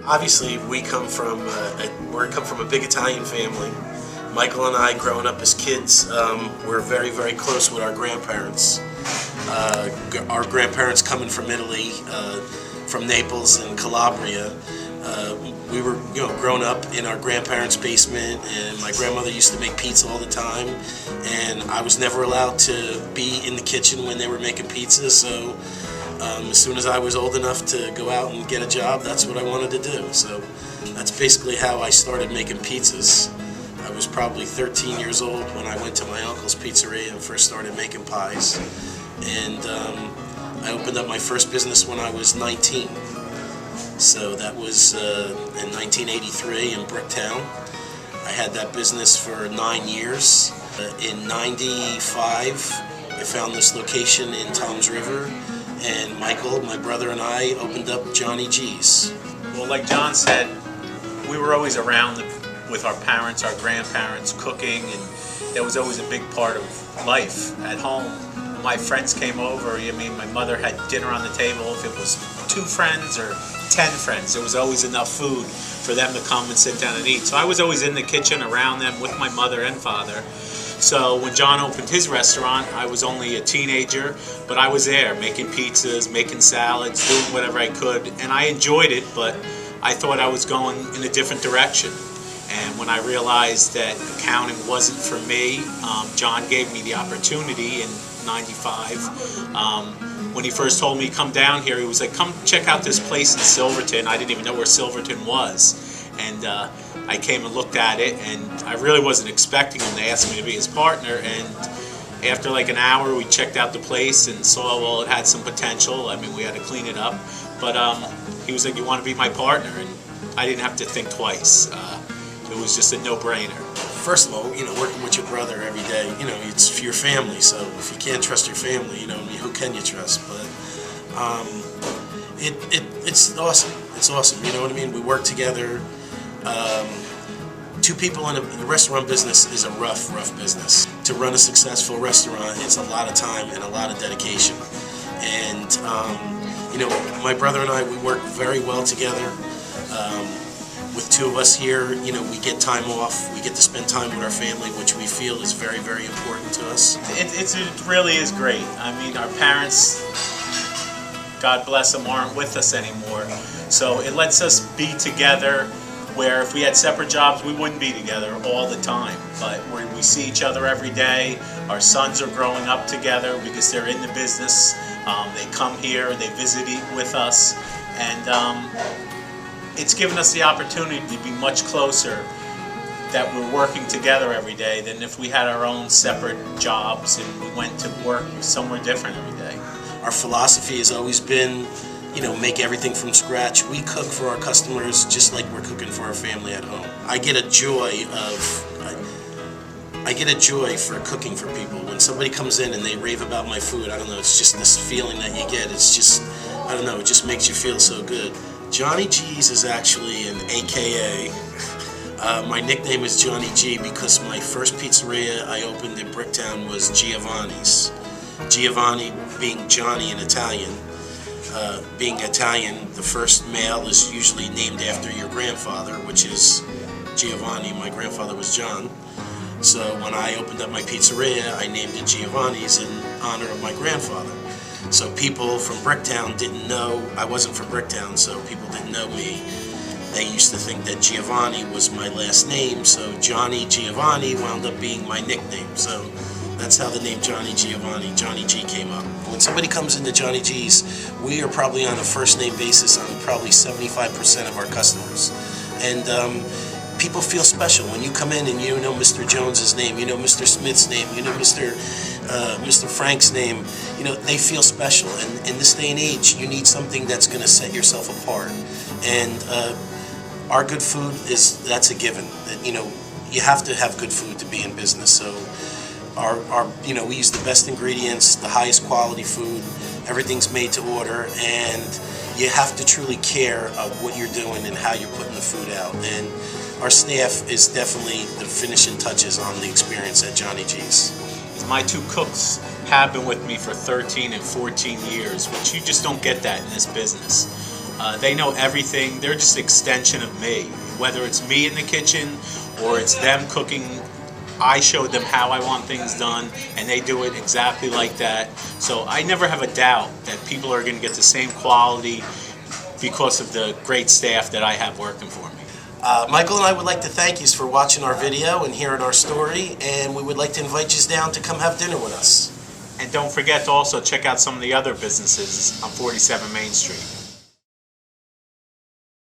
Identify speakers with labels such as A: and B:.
A: Obviously, we come from a big Italian family. Michael and I, growing up as kids, were very, very close with our grandparents. Our grandparents coming from Italy, from Naples and Calabria. We were, grown up in our grandparents' basement, and my grandmother used to make pizza all the time, and I was never allowed to be in the kitchen when they were making pizza, so as soon as I was old enough to go out and get a job, that's what I wanted to do. So that's basically how I started making pizzas. I was probably 13 years old when I went to my uncle's pizzeria and first started making pies, and I opened up my first business when I was 19. So that was in 1983 in Bricktown. I had that business for 9 years. In 95, I found this location in Toms River, and Michael, my brother, and I opened up Johnny G's.
B: Well, like John said, we were always around with our parents, our grandparents, cooking, and that was always a big part of life at home. My friends came over. I mean, my mother had dinner on the table. If it was 2 friends or 10 friends, there was always enough food for them to come and sit down and eat. So I was always in the kitchen around them with my mother and father. So when John opened his restaurant, I was only a teenager, but I was there making pizzas, making salads, doing whatever I could, and I enjoyed it, but I thought I was going in a different direction. And when I realized that accounting wasn't for me, John gave me the opportunity in 95. When he first told me come down here, he was like, come check out this place in Silverton. I didn't even know where Silverton was. And I came and looked at it, and I really wasn't expecting him. They asked me to be his partner, and after like an hour we checked out the place and saw, well, it had some potential. I mean, we had to clean it up, but he was like, you want to be my partner? And I didn't have to think twice. It was just a no-brainer.
A: First of all, working with your brother every day, it's for your family. So if you can't trust your family, who can you trust? But it's awesome. It's awesome. You know what I mean? We work together. 2 people in the restaurant business is a rough business. To run a successful restaurant, it's a lot of time and a lot of dedication. And my brother and I, we work very well together. With 2 of us here, we get time off. We get to spend time with our family, which we feel is very, very important to us.
B: It really is great. I mean, our parents, God bless them, aren't with us anymore. So it lets us be together, where if we had separate jobs, we wouldn't be together all the time. But we see each other every day. Our sons are growing up together because they're in the business. They come here, they visit with us, and it's given us the opportunity to be much closer, that we're working together every day, than if we had our own separate jobs and we went to work somewhere different every day.
A: Our philosophy has always been, make everything from scratch. We cook for our customers just like we're cooking for our family at home. I get a joy for cooking for people. When somebody comes in and they rave about my food, I don't know, it's just this feeling that you get. It's just, I don't know, it just makes you feel so good. Johnny G's is actually an AKA. My nickname is Johnny G because my first pizzeria I opened in Bricktown was Giovanni's. Giovanni being Johnny in Italian. Being Italian, the first male is usually named after your grandfather, which is Giovanni. My grandfather was John. So when I opened up my pizzeria, I named it Giovanni's in honor of my grandfather. So people from Bricktown didn't know, I wasn't from Bricktown, so people didn't know me. They used to think that Giovanni was my last name, so Johnny Giovanni wound up being my nickname. So that's how the name Johnny Giovanni, Johnny G, came up. When somebody comes into Johnny G's, we are probably on a first-name basis on probably 75% of our customers. And people feel special when you come in and you know Mr. Jones's name, you know Mr. Smith's name, you know Mr. Frank's name. They feel special. And in this day and age, you need something that's going to set yourself apart. And our good food that's a given. You have to have good food to be in business. So we use the best ingredients, the highest quality food. Everything's made to order, and you have to truly care of what you're doing and how you're putting the food out. And our staff is definitely the finishing touches on the experience at Johnny G's.
B: My 2 cooks have been with me for 13 and 14 years, which you just don't get that in this business. They know everything. They're just an extension of me. Whether it's me in the kitchen or it's them cooking, I showed them how I want things done, and they do it exactly like that. So I never have a doubt that people are going to get the same quality because of the great staff that I have working for me.
A: Michael and I would like to thank you for watching our video and hearing our story, and we would like to invite you down to come have dinner with us.
B: And don't forget to also check out some of the other businesses on 47 Main Street.